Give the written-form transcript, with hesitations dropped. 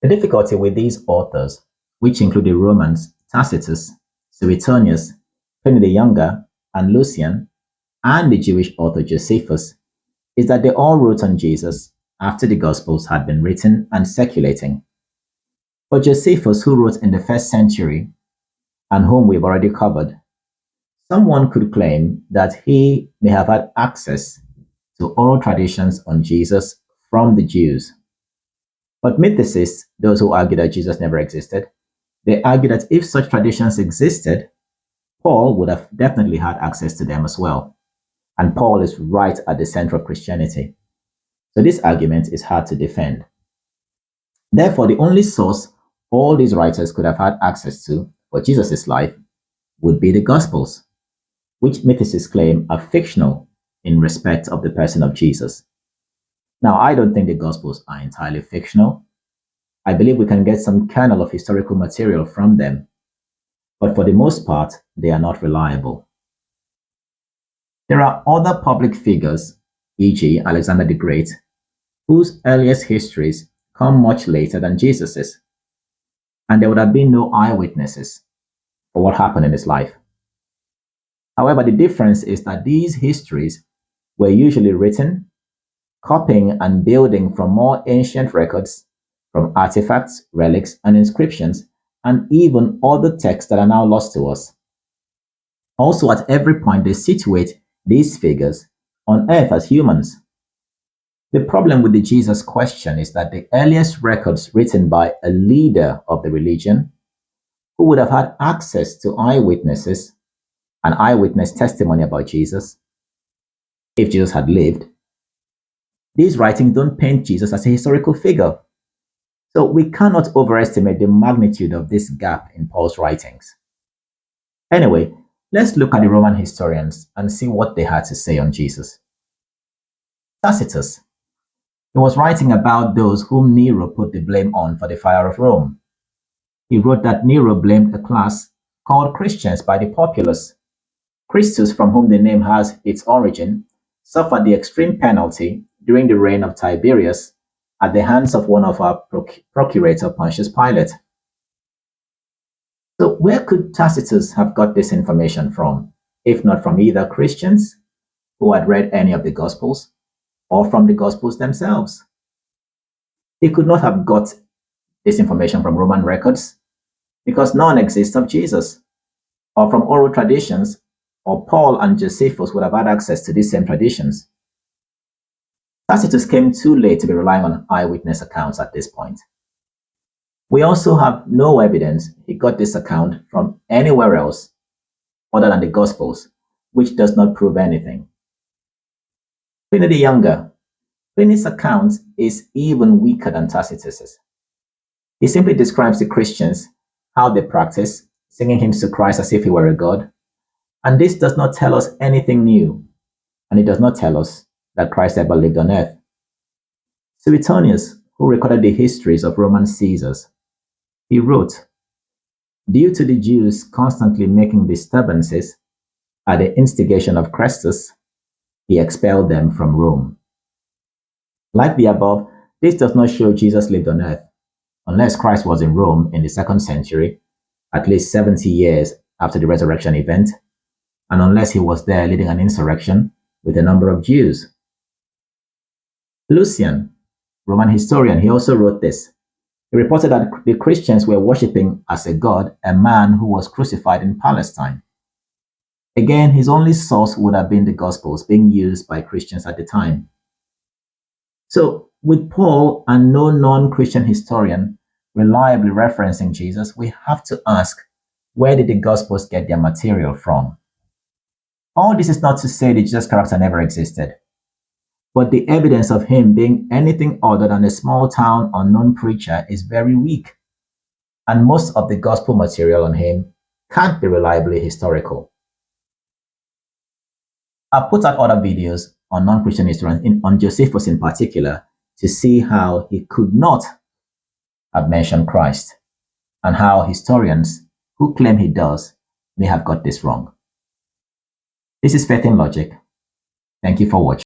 The difficulty with these authors, which include the Romans, Tacitus, Suetonius, Pliny the Younger, and Lucian, and the Jewish author Josephus, is that they all wrote on Jesus after the Gospels had been written and circulating. For Josephus, who wrote in the 1st century, and whom we've already covered, someone could claim that he may have had access to oral traditions on Jesus from the Jews. But mythicists, those who argue that Jesus never existed, they argue that if such traditions existed, Paul would have definitely had access to them as well. And Paul is right at the center of Christianity. So this argument is hard to defend. Therefore, the only source all these writers could have had access to for Jesus' life would be the Gospels, which mythicists claim are fictional in respect of the person of Jesus. Now, I don't think the Gospels are entirely fictional. I believe we can get some kernel of historical material from them, but for the most part, they are not reliable. There are other public figures, e.g. Alexander the Great, whose earliest histories come much later than Jesus's, and there would have been no eyewitnesses for what happened in his life. However, the difference is that these histories were usually written, copying and building from more ancient records, from artifacts, relics, and inscriptions, and even other texts that are now lost to us. Also, at every point, they situate these figures on earth as humans. The problem with the Jesus question is that the earliest records written by a leader of the religion, who would have had access to eyewitnesses, an eyewitness testimony about Jesus, if Jesus had lived, these writings don't paint Jesus as a historical figure. So we cannot overestimate the magnitude of this gap in Paul's writings. Anyway, let's look at the Roman historians and see what they had to say on Jesus. Tacitus. He was writing about those whom Nero put the blame on for the fire of Rome. He wrote that Nero blamed a class called Christians by the populace. Christus, from whom the name has its origin, suffered the extreme penalty during the reign of Tiberius at the hands of one of our procurator, Pontius Pilate. So where could Tacitus have got this information from, if not from either Christians who had read any of the Gospels, or from the Gospels themselves? He could not have got this information from Roman records, because none exists of Jesus, or from oral traditions, or Paul and Josephus would have had access to these same traditions. Tacitus came too late to be relying on eyewitness accounts at this point. We also have no evidence he got this account from anywhere else other than the Gospels, which does not prove anything. Pliny the Younger. Pliny's account is even weaker than Tacitus's. He simply describes the Christians, how they practice, singing hymns to Christ as if he were a god. And this does not tell us anything new, and it does not tell us that Christ ever lived on earth. Suetonius, who recorded the histories of Roman Caesars, he wrote, "Due to the Jews constantly making disturbances at the instigation of Chrestus, he expelled them from Rome." Like the above, this does not show Jesus lived on earth, unless Christ was in Rome in the 2nd century, at least 70 years after the resurrection event, and unless he was there leading an insurrection with a number of Jews. Lucian, Roman historian, he also wrote this. He reported that the Christians were worshipping as a god a man who was crucified in Palestine. Again, his only source would have been the Gospels being used by Christians at the time. So, with Paul and no non-Christian historian reliably referencing Jesus, we have to ask, where did the Gospels get their material from? All this is not to say that Jesus' character never existed, but the evidence of him being anything other than a small-town unknown preacher is very weak, and most of the Gospel material on him can't be reliably historical. I've put out other videos on non-Christian historians, on Josephus in particular, to see how he could not have mentioned Christ, and how historians who claim he does may have got this wrong. This is Faith in Logic. Thank you for watching.